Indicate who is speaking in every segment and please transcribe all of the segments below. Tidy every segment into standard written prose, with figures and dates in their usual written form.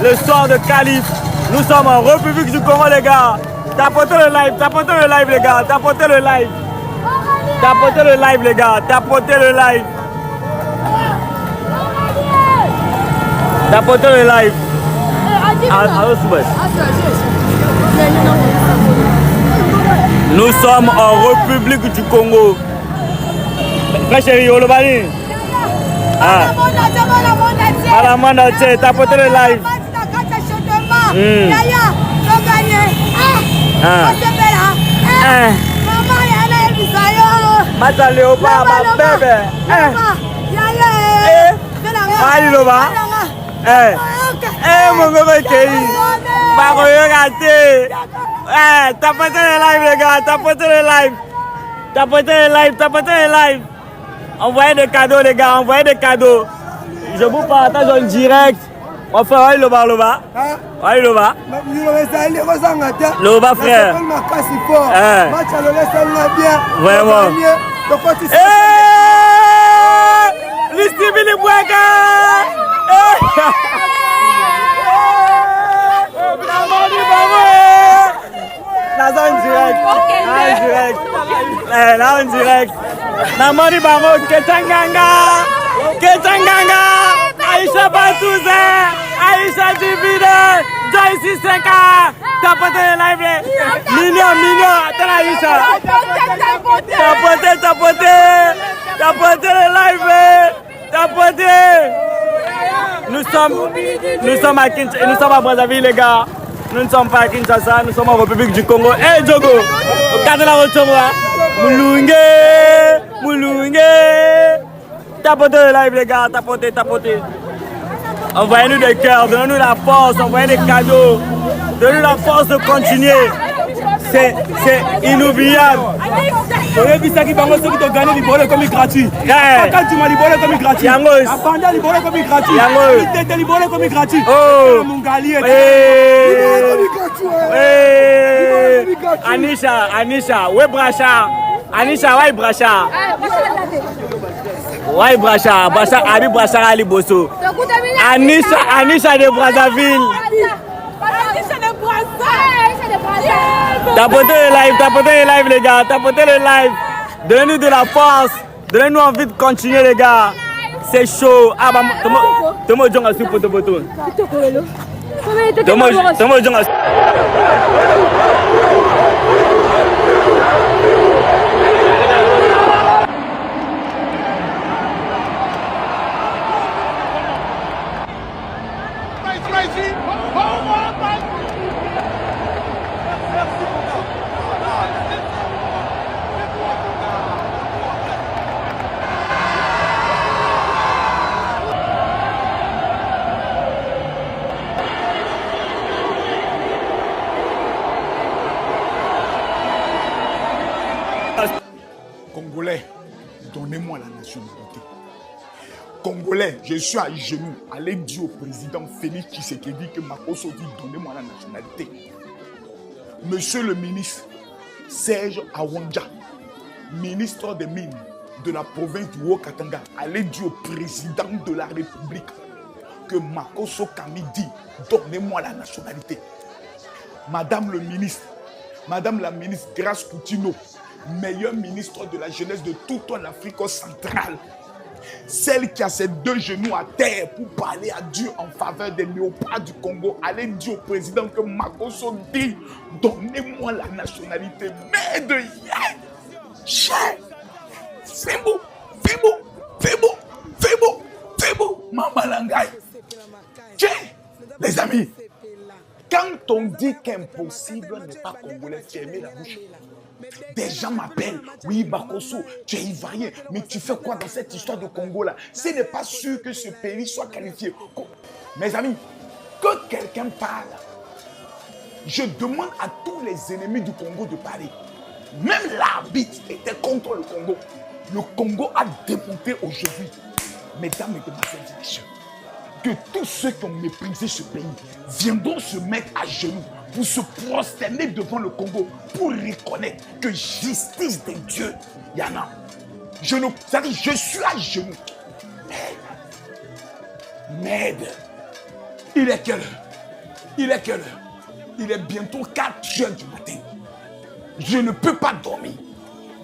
Speaker 1: le soir de qualif. Nous sommes en République du Congo, les gars. Tapotez le live, les gars. Tapotez le live. Tapotez le live, les gars. Tapotez le live. Tapotez le live. Nous sommes en République du Congo. Frère chéri, Olobani. Ah. À la monde entière, tapotez le live. Mata Léopard, ma bébé. Allez, Loba. Mon bébé Kéi. Pas regarder. Tapotez le live, les gars. Tapotez le live. Tapotez le live, tapotez le live. Envoyez des cadeaux, les gars. Envoyez des cadeaux. Je vous partage en direct. On fait ouais, Loba, Loba. Ouais, Loba. Loba, frère. Vraiment. L'Istibili Bouaka. Là, en direct. Là, en direct. Namani Baro, Ketanganga. Aïcha Batouze, Aïcha Divide, Joyce Seka, tapotez le live, mignon, attends Aïcha. Tapotez le live, tapotez. Nous sommes à Kinshasa, nous sommes à Brazzaville, les gars. Nous ne sommes pas à Kinshasa, nous sommes en République du Congo. Hey Djogo, regardez la route, Moulungue. Tapotez le live, les gars, tapotez. Envoyez-nous des cœurs, donnez-nous la force, envoyez des cadeaux. Donnez-nous la force de continuer. C'est inoubliable. Vous avez vu ça qui va me faire de gagner libéré comme gratuit. Quand tu m'as libéré comme gratuit. La bande libéré comme gratuit. Il était libéré comme gratuit. Oh, mon galier. Anisha, ouais Bracha. Anisha, ouais Bracha. Ouais Bracha, Abi Bracha Ali Bosso. Anisha de Brazzaville. Tapotez le live les gars, tapotez le live. Donnez-nous de la force, donnez-nous envie de continuer les gars. C'est chaud. Ah bah, Tomo Djonga Supo Topoto. Tomo Djonga.
Speaker 2: Congolais, donnez-moi la nationalité. Congolais, je suis à genoux. Allez dire au président Félix Tshisekedi que Makosso dit donnez-moi la nationalité. Monsieur le ministre Serge Awandja, ministre des Mines de la province du Haut-Katanga, allez dire au président de la République que Makosso Kami dit donnez-moi la nationalité. Madame la ministre Grace Coutinho, meilleure ministre de la jeunesse de toute l'Afrique centrale, celle qui a ses deux genoux à terre pour parler à Dieu en faveur des léopards du Congo, allez dire au président que Makosso dit donnez-moi la nationalité. Mais de fais beau, Maman Langai. Tiens, les amis, quand on dit qu'impossible n'est pas congolais, fermez la bouche. Des gens m'appellent, oui Makosso, tu es ivoirien, mais tu fais quoi dans cette histoire de Congo là? Ce n'est pas sûr que ce pays soit qualifié. Mes amis, que quelqu'un parle. Je demande à tous les ennemis du Congo de parler. Même l'arbitre était contre le Congo. Le Congo a démonté aujourd'hui. Mesdames et demoiselles et messieurs, que tous ceux qui ont méprisé ce pays viendront se mettre à genoux pour se prosterner devant le Congo, pour reconnaître que justice des dieux, il y en a. C'est-à-dire, je suis à genoux. Merde. Il est quelle heure? Il est quelle heure? Il est bientôt 4 heures du matin. Je ne peux pas dormir.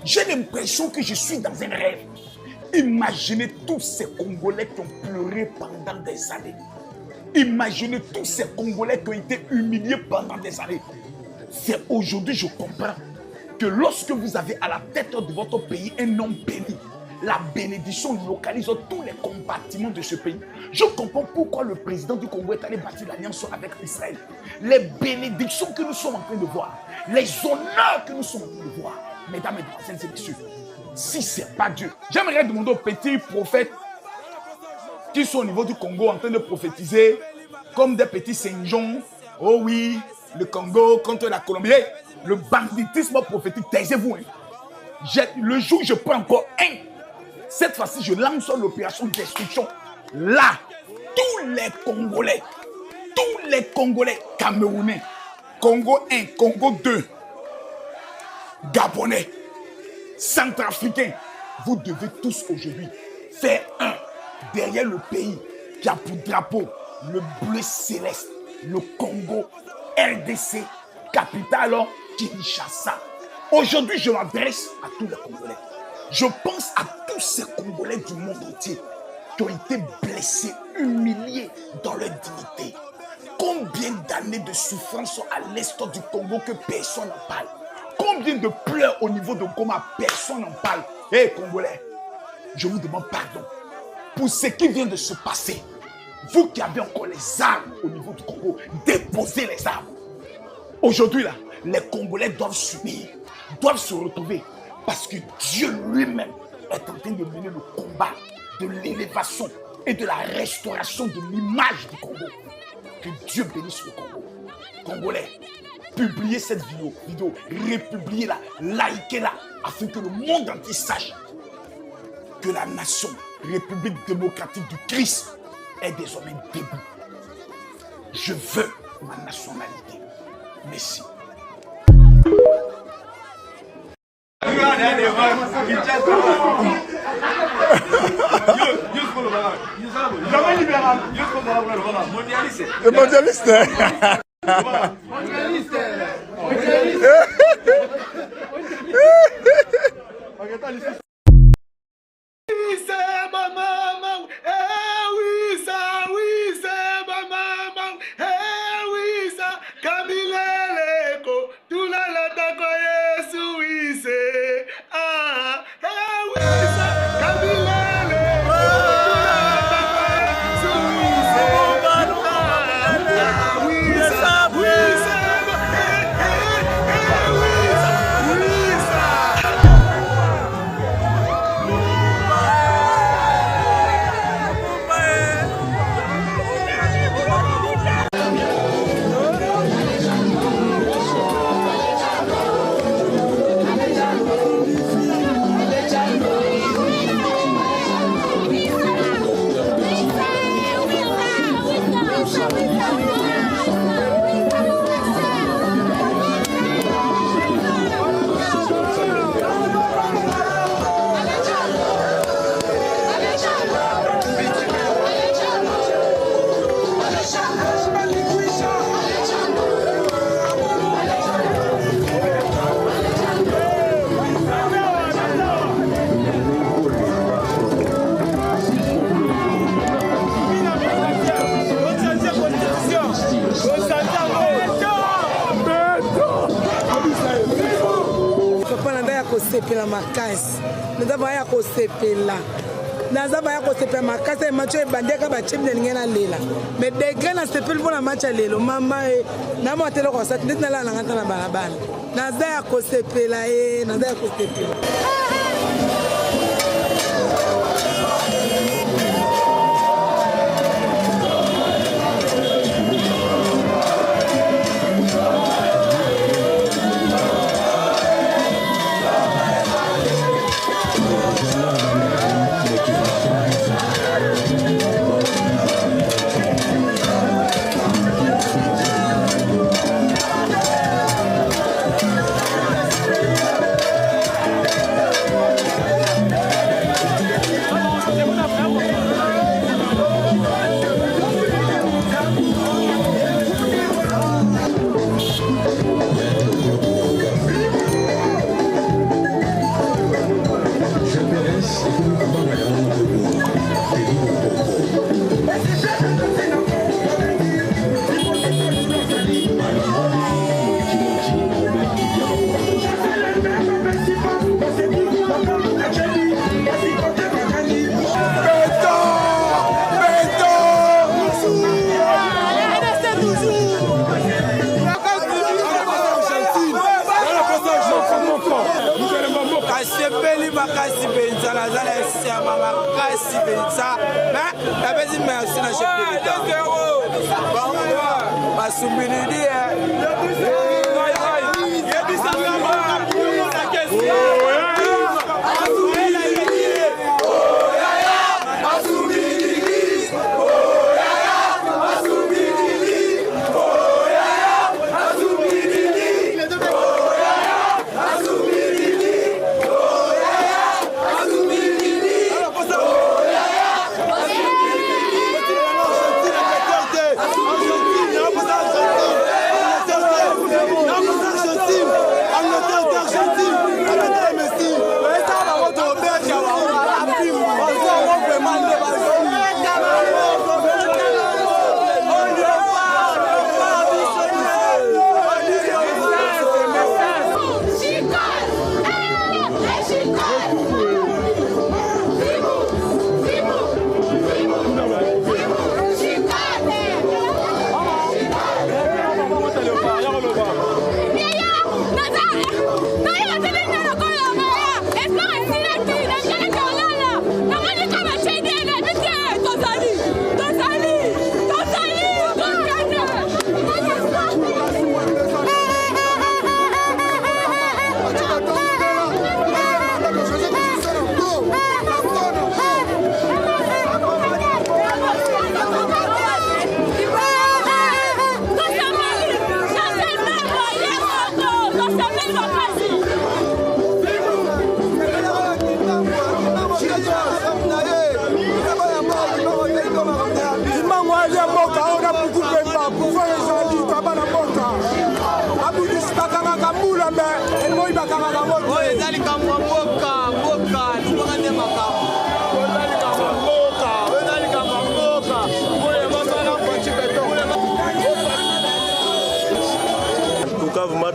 Speaker 2: J'ai l'impression que je suis dans un rêve. Imaginez tous ces Congolais qui ont pleuré pendant des années. Imaginez tous ces Congolais qui ont été humiliés pendant des années. C'est aujourd'hui je comprends que lorsque vous avez à la tête de votre pays un homme béni, la bénédiction localise tous les compartiments de ce pays. Je comprends pourquoi le président du Congo est allé bâtir l'alliance avec Israël. Les bénédictions que nous sommes en train de voir, les honneurs que nous sommes en train de voir, mesdames, mesdemoiselles et messieurs, si ce n'est pas Dieu, j'aimerais demander aux petits prophètes qui sont au niveau du Congo en train de prophétiser comme des petits Saint-Jean. Oh oui, le Congo contre la Colombie. Le banditisme prophétique, taisez-vous. Le jour où je prends encore un, cette fois-ci, je lance l'opération de destruction. Là, tous les Congolais camerounais, Congo 1, Congo 2, Gabonais, Centrafricains, vous devez tous aujourd'hui faire un derrière le pays qui a pour drapeau le bleu céleste, le Congo, RDC, capitale Kinshasa. Aujourd'hui, je m'adresse à tous les Congolais. Je pense à tous ces Congolais du monde entier qui ont été blessés, humiliés dans leur dignité. Combien d'années de souffrance à l'est du Congo que personne n'en parle? Combien de pleurs au niveau de Goma, personne n'en parle? Hé, Congolais, je vous demande pardon pour ce qui vient de se passer. Vous qui avez encore les armes au niveau du Congo, déposez les armes. Aujourd'hui, là, les Congolais doivent s'unir, doivent se retrouver, parce que Dieu lui-même est en train de mener le combat de l'élévation et de la restauration de l'image du Congo. Que Dieu bénisse le Congo. Congolais, publiez cette vidéo, republiez-la, likez-la, afin que le monde entier sache que la nation République démocratique du Christ est désormais debout. Je veux ma nationalité. Merci.
Speaker 3: Le mondialiste.
Speaker 4: Sepela makasi naza baya ko sepela naza baya ko sepela makasi macho ebandeka ba chimne ngena lela me degré na sepela mpona match lelo mama na motelo ko sa ndeti na la ngata na balabala naza ya ko sepela naza ya ko sepela.
Speaker 5: makasi penza nazala esiama makasi penza napesi merci na chef de l'État basumbilidi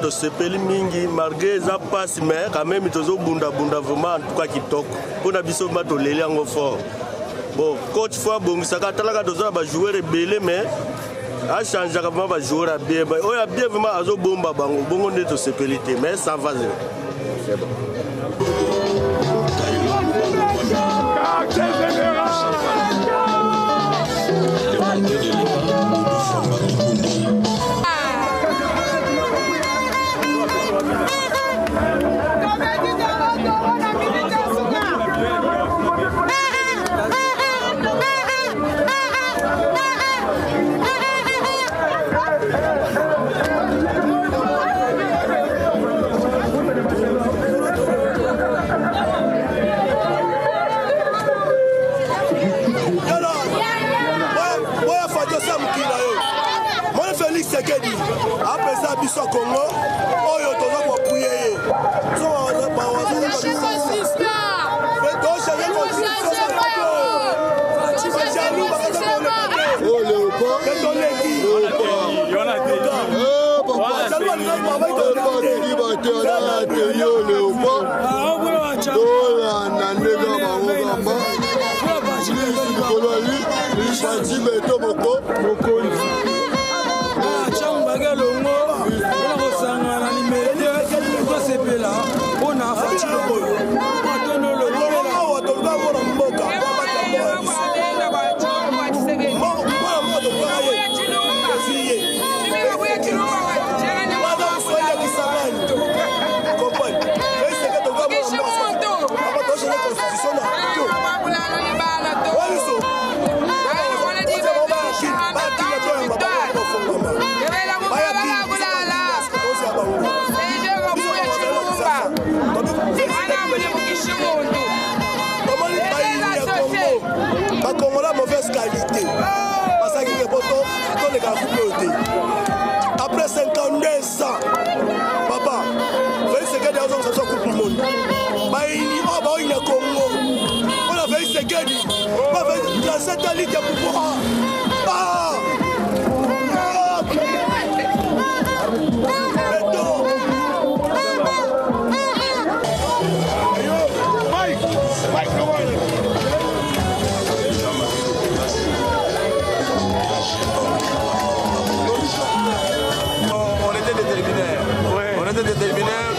Speaker 6: de sepeli mingi malgré ça passe mais quand même tozo bunda vraiment en tout cas kitoko pona biso mato leli yango fort bon coach fois bon saka talaka tozo ba joueur belé mais a changer vraiment ba joueur bien oya bien vraiment azo bomba bango bongo nde to sepelité mais ça va c'est bon
Speaker 7: après ça biso Congo oyo toza ko prier so ba après 52 ans, papa, Félix Sekedi a besoin de sa coupe du monde. Il y a Congo. On a Félix Sekedi. On a fait la 7 ligue pour pouvoir.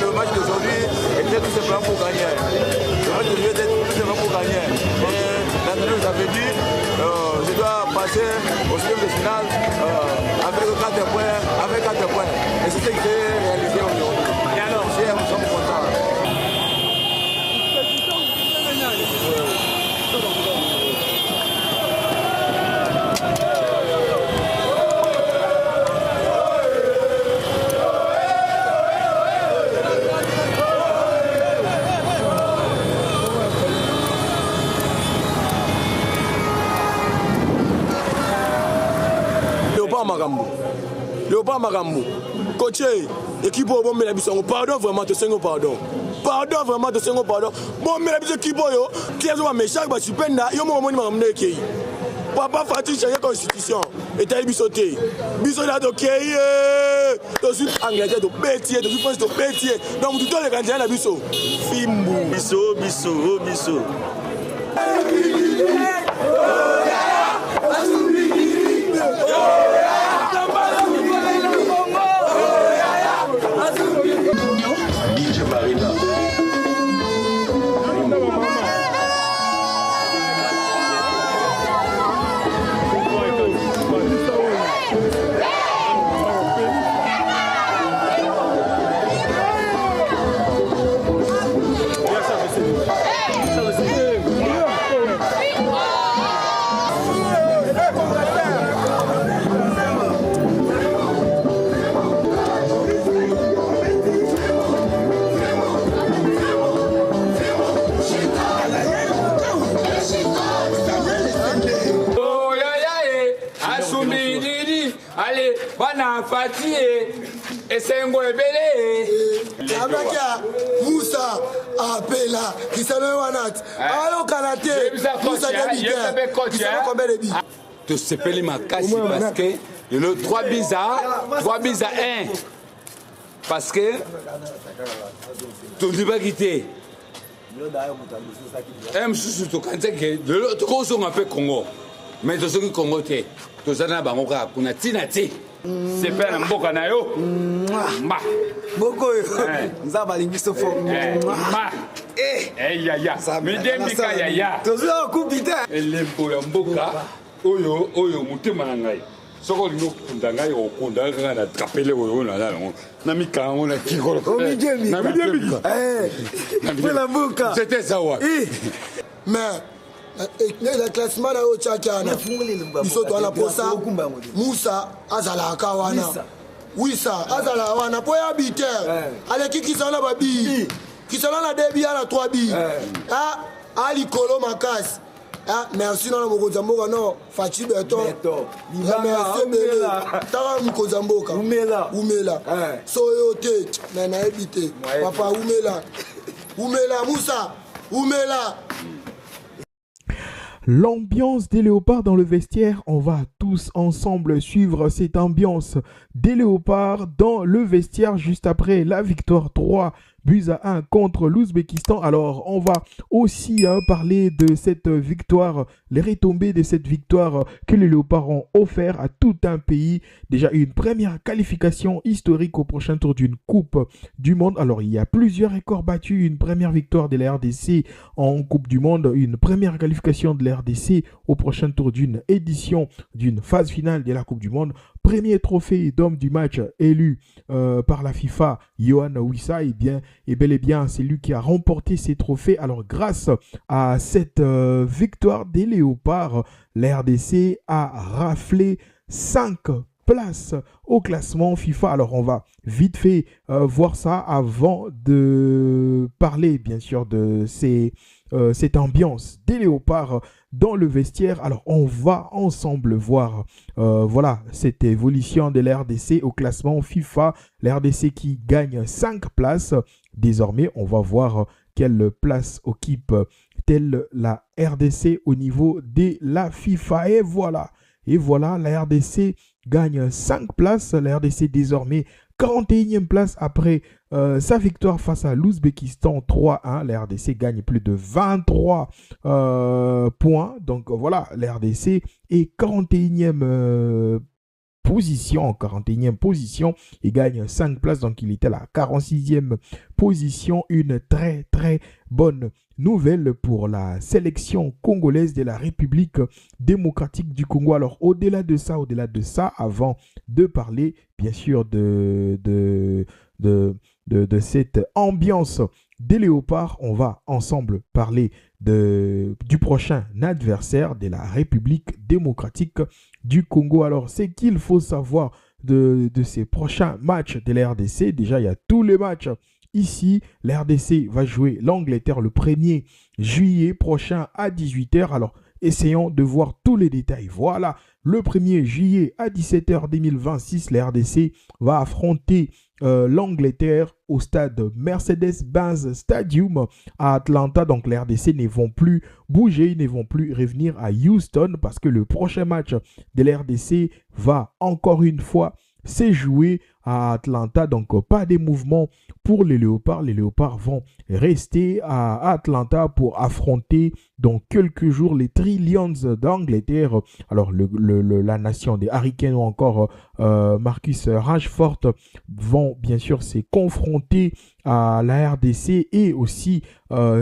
Speaker 3: Le match d'aujourd'hui était tout simplement pour gagner. Le match
Speaker 5: je dois passer au système de finale avec 4 points. Et c'est ce que j'ai réalisé aujourd'hui. Et alors, nous sommes contents.
Speaker 7: Léopard Magambo, coach, équipe au bon mais la bisson, pardon vraiment te sengo pardon. Pardon vraiment te sengo pardon. Bon mais la bisson équipe yo, qui a joué mais chaque fois supenda, yo mo moni mamne ki. Papa Fatih changer constitution. Et t'as bisoté. Biso là to keye. To suis Angleterre to pétier, to suis France to pétier. Donc tout les candidats la biso. Fimbu.
Speaker 6: Biso. DJ Marina.
Speaker 5: Allez, bana Fatih et Sengo Ebele.
Speaker 7: Abakia Moussa Apela qui s'en est wanat. Allo Kanaté. Moussa Debité. Qui s'en est combien de billes?
Speaker 5: Tu s'appelles ma casse parce que le 3 buts à 1. Parce que tu ne vas pas quitter. Surtout quand c'est que tu consommes un peu Congo. Mais tu sais que Congo t'es. Tu sais que Bango kuna tinati. C'est pas un boka na yo. Ma.
Speaker 7: Boko yo. Nza balingiso fo.
Speaker 5: Ma. Ya. Mais dembika ya.
Speaker 7: Tu sais kubita.
Speaker 5: Elempo ya mboka. Oyo mutema na ngai. Soko lino kunda ngai okunda kaka na trapele oyo na lango. Na mikango na kikolo. Na midemi.
Speaker 7: Pour la mboka.
Speaker 5: C'était ça ouais.
Speaker 7: Mais le classement là au Tchakana. Ils sont à la posa. Moussa azalaka wana. Wissa azala wana po habiter. Ale qui sont là babi. Qui sont là debi à la 3 bi. Ah ali kolo makas. Ah merci non Mokozamboka non Fatih Beton. Merci bele. Tara Mokozamboka. Umela. Soyote na ebité. Papa Umela Moussa. Umela.
Speaker 8: L'ambiance des léopards dans le vestiaire, on va tous ensemble suivre cette ambiance des léopards dans le vestiaire juste après la victoire 3-1 contre l'Ouzbékistan. Alors, on va aussi parler de cette victoire, les retombées de cette victoire que les léopards ont offert à tout un pays. Déjà une première qualification historique au prochain tour d'une Coupe du Monde. Alors, il y a plusieurs records battus. Une première victoire de la RDC en Coupe du Monde, une première qualification de la RDC au prochain tour d'une édition d'une phase finale de la Coupe du Monde. Premier trophée d'homme du match élu par la FIFA, Yohan Wissa, et bel et bien c'est lui qui a remporté ces trophées. Alors grâce à cette victoire des léopards, la RDC a raflé 5 places au classement FIFA. Alors on va vite fait voir ça avant de parler bien sûr de cette ambiance des léopards dans le vestiaire. Alors on va ensemble voir voilà cette évolution de la RDC au classement FIFA. La RDC qui gagne 5 places. Désormais on va voir quelle place occupe telle la RDC au niveau de la FIFA. Et voilà, la RDC gagne 5 places. La RDC désormais 41e place après sa victoire face à l'Ouzbékistan 3-1. La RDC gagne plus de 23 points. Donc voilà, la RDC est 41e position, en 41e position. Il gagne 5 places, donc il était à la 46e position. Une très très bonne nouvelle pour la sélection congolaise de la République démocratique du Congo. Alors au-delà de ça, avant de parler bien sûr de cette ambiance des Léopards, on va ensemble parler du prochain adversaire de la République démocratique du Congo. Alors, ce qu'il faut savoir de ces prochains matchs de la RDC, déjà, il y a tous les matchs ici. La RDC va jouer l'Angleterre le 1er juillet prochain à 18h. Alors, essayons de voir tous les détails. Voilà, le 1er juillet à 17h 2026, la RDC va affronter l'Angleterre au stade Mercedes-Benz Stadium à Atlanta. Donc les RDC ne vont plus bouger, ils ne vont plus revenir à Houston parce que le prochain match de la RDC va encore une fois se jouer à Atlanta. Donc pas de mouvement pour les Léopards. Les Léopards vont rester à Atlanta pour affronter dans quelques jours les Trillions d'Angleterre. Alors la nation des Hurricanes ou encore Marcus Rashford vont bien sûr se confronter à la RDC et aussi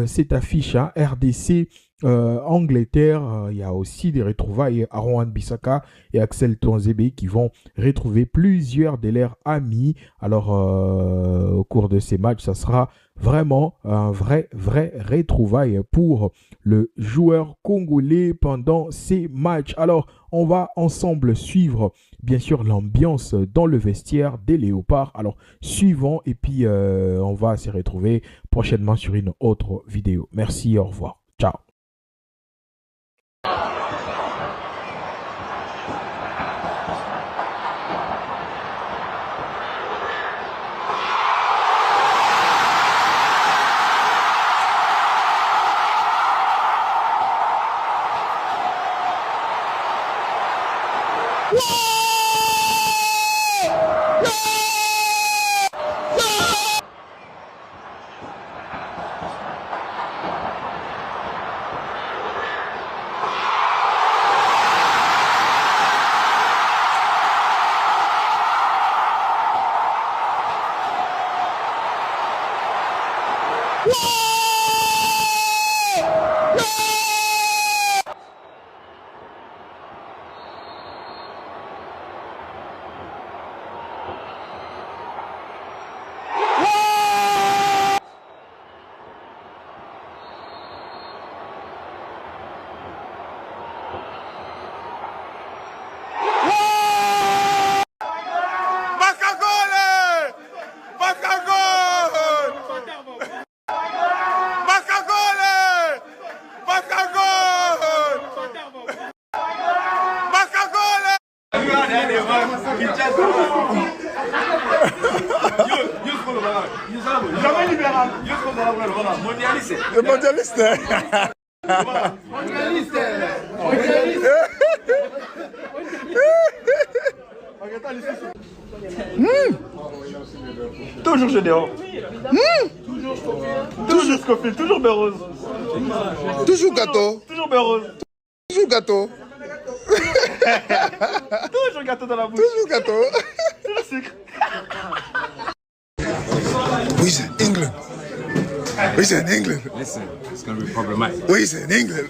Speaker 8: cette affiche RDC Angleterre. Il y a aussi des retrouvailles Aaron Bissaka et Axel Tonzebe qui vont retrouver plusieurs de leurs amis. Alors au cours de ces matchs, ça sera vraiment un vrai retrouvaille pour le joueur congolais pendant ces matchs. Alors on va ensemble suivre bien sûr l'ambiance dans le vestiaire des Léopards. Alors suivons et puis on va se retrouver prochainement sur une autre vidéo. Merci, au revoir, ciao.
Speaker 3: Jamais libéral. Mondialiste.
Speaker 2: Mondialiste.
Speaker 3: Mondialiste.
Speaker 1: Toujours Gédéon. Toujours Scofield, toujours Berrose.
Speaker 2: Toujours gâteau.
Speaker 1: Toujours Berrose.
Speaker 2: Toujours gâteau.
Speaker 1: Toujours gâteau dans la bouche.
Speaker 2: Toujours gâteau.
Speaker 1: Toujours sucre.
Speaker 2: We say England. We say in England.
Speaker 3: Listen, it's going to be problematic.
Speaker 2: We say in England.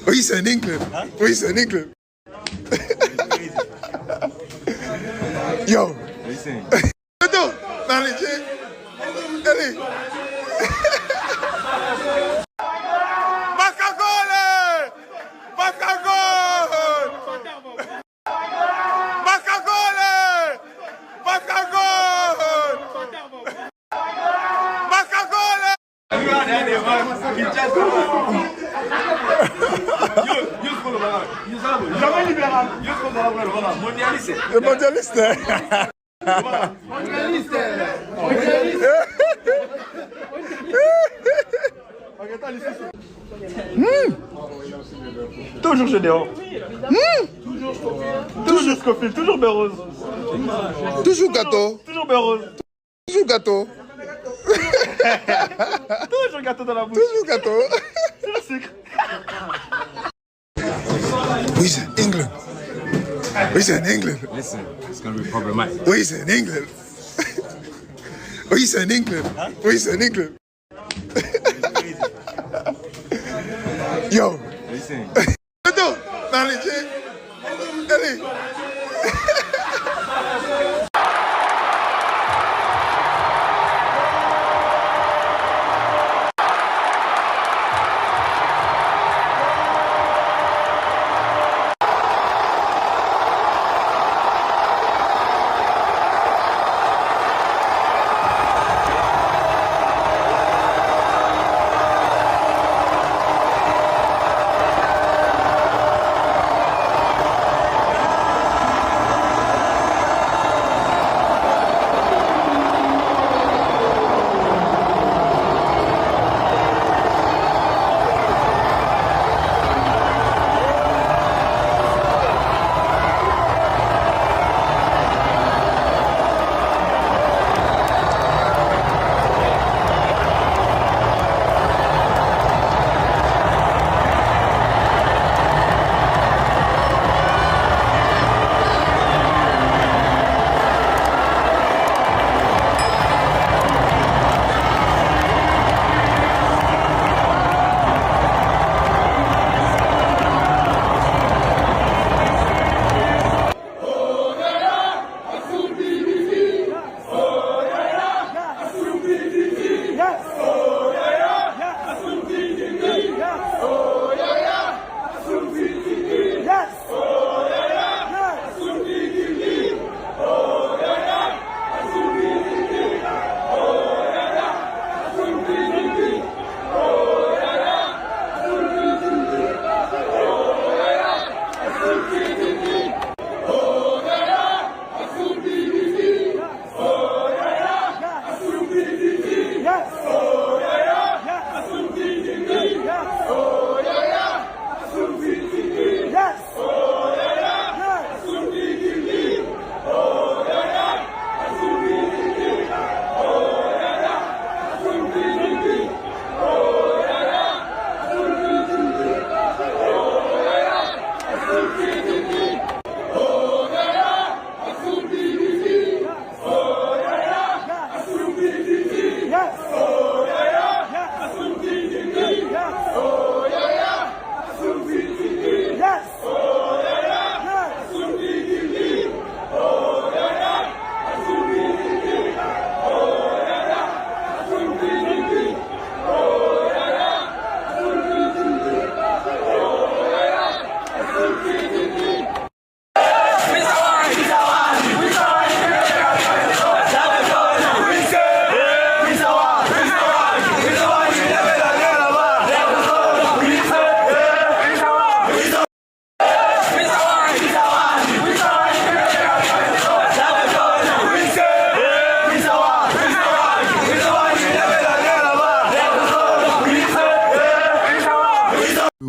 Speaker 2: We say in England. We say in England. Yo.
Speaker 3: Listen.
Speaker 2: Don't. Allez.
Speaker 3: Jamais libéral. Mondialiste.
Speaker 2: Mondialiste.
Speaker 3: Mondialiste.
Speaker 1: Toujours Gédéon. Toujours Scofield, toujours Berrose.
Speaker 2: Toujours gâteau.
Speaker 1: Toujours Berrose.
Speaker 2: Toujours gâteau.
Speaker 1: Toujours gâteau dans la bouche.
Speaker 2: Toujours gâteau.
Speaker 1: Toujours sucre.
Speaker 2: We say England. Oui, c'est en England.
Speaker 3: Listen, it's going to be problematic.
Speaker 2: Oui, c'est en England. Oui, c'est en England. Oui, c'est en England. Yo.
Speaker 3: Listen.
Speaker 2: Attends, allez, allez.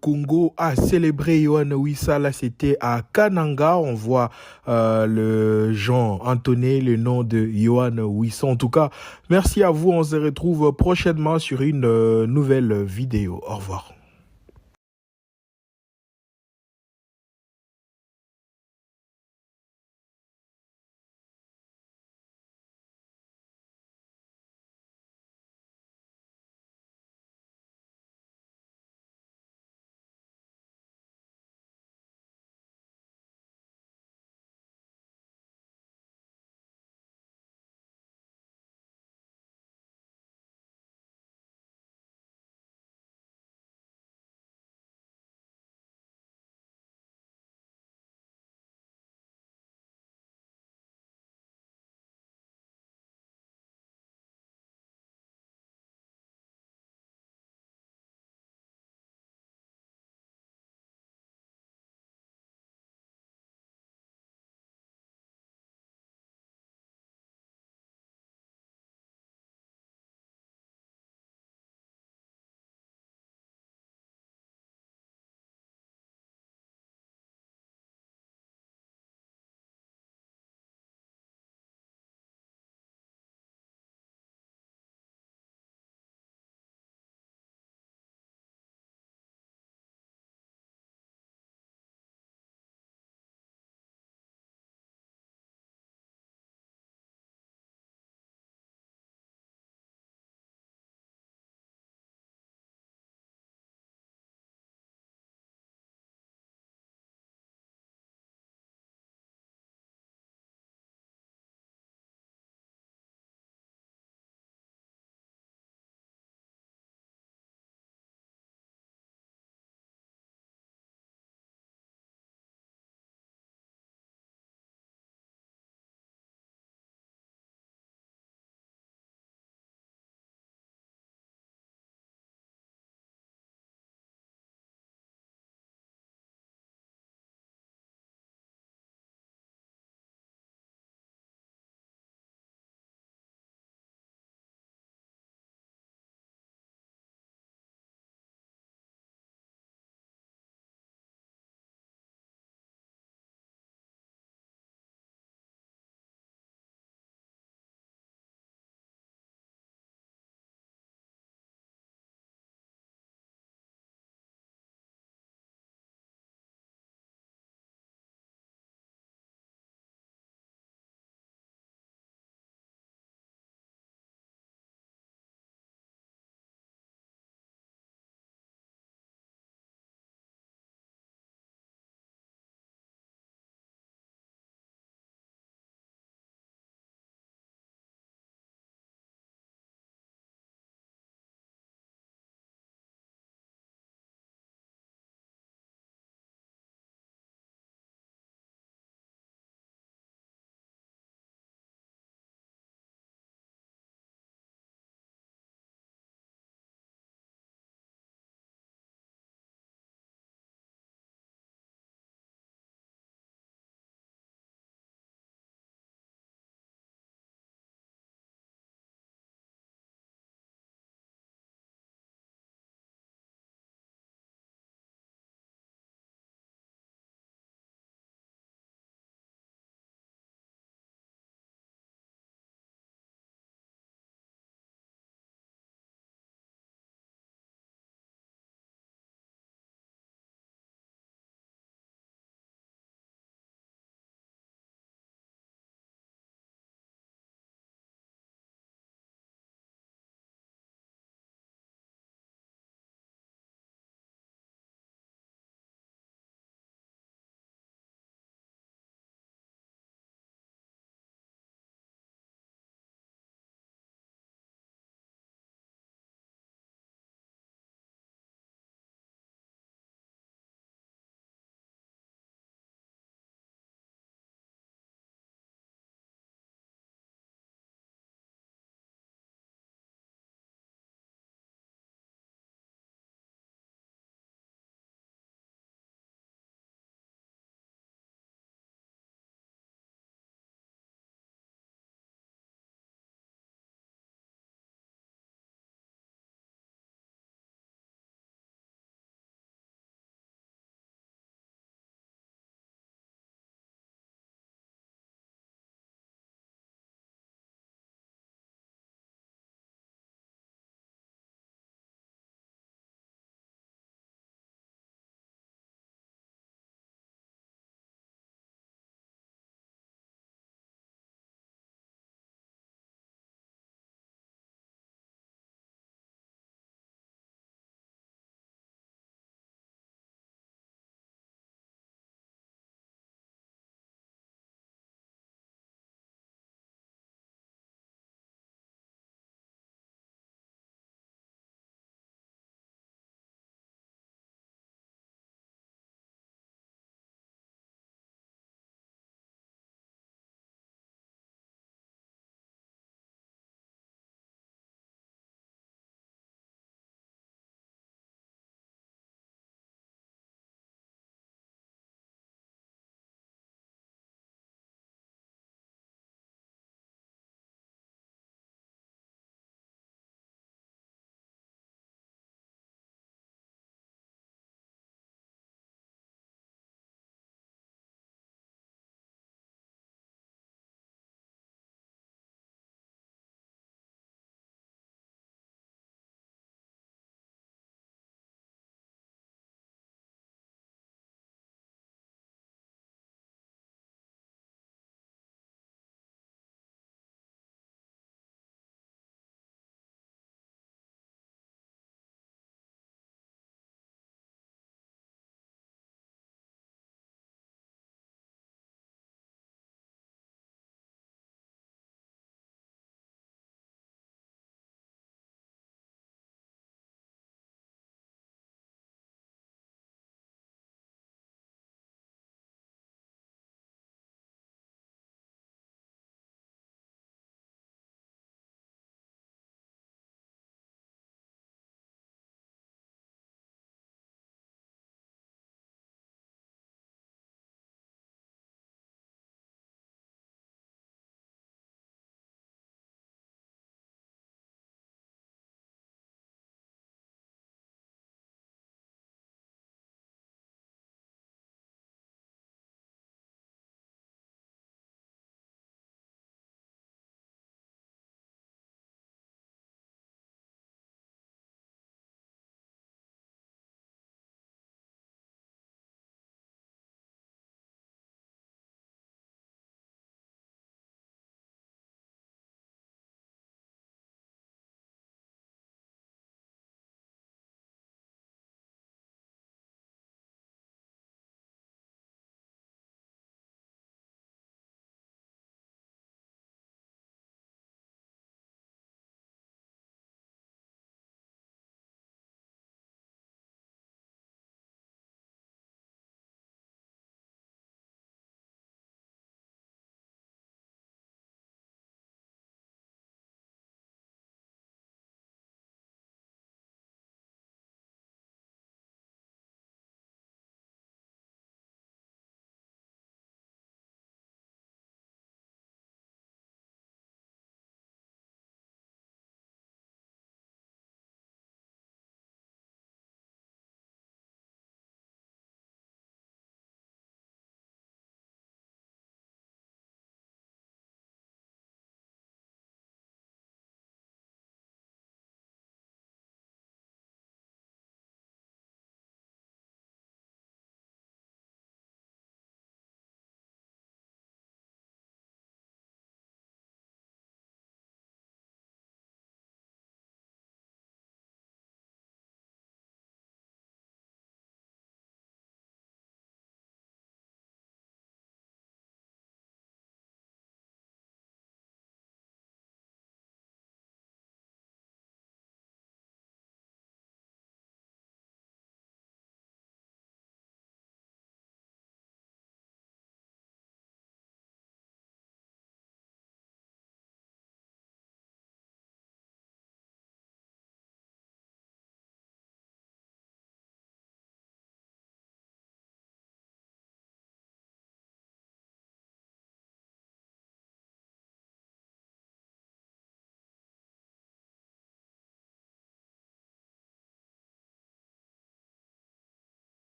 Speaker 8: Congo a célébré Yohan Wissa. Là, c'était à Kananga. On voit le Jean Antoné, le nom de Yohan Wissa. En tout cas, merci à vous. On se retrouve prochainement sur une nouvelle vidéo. Au revoir.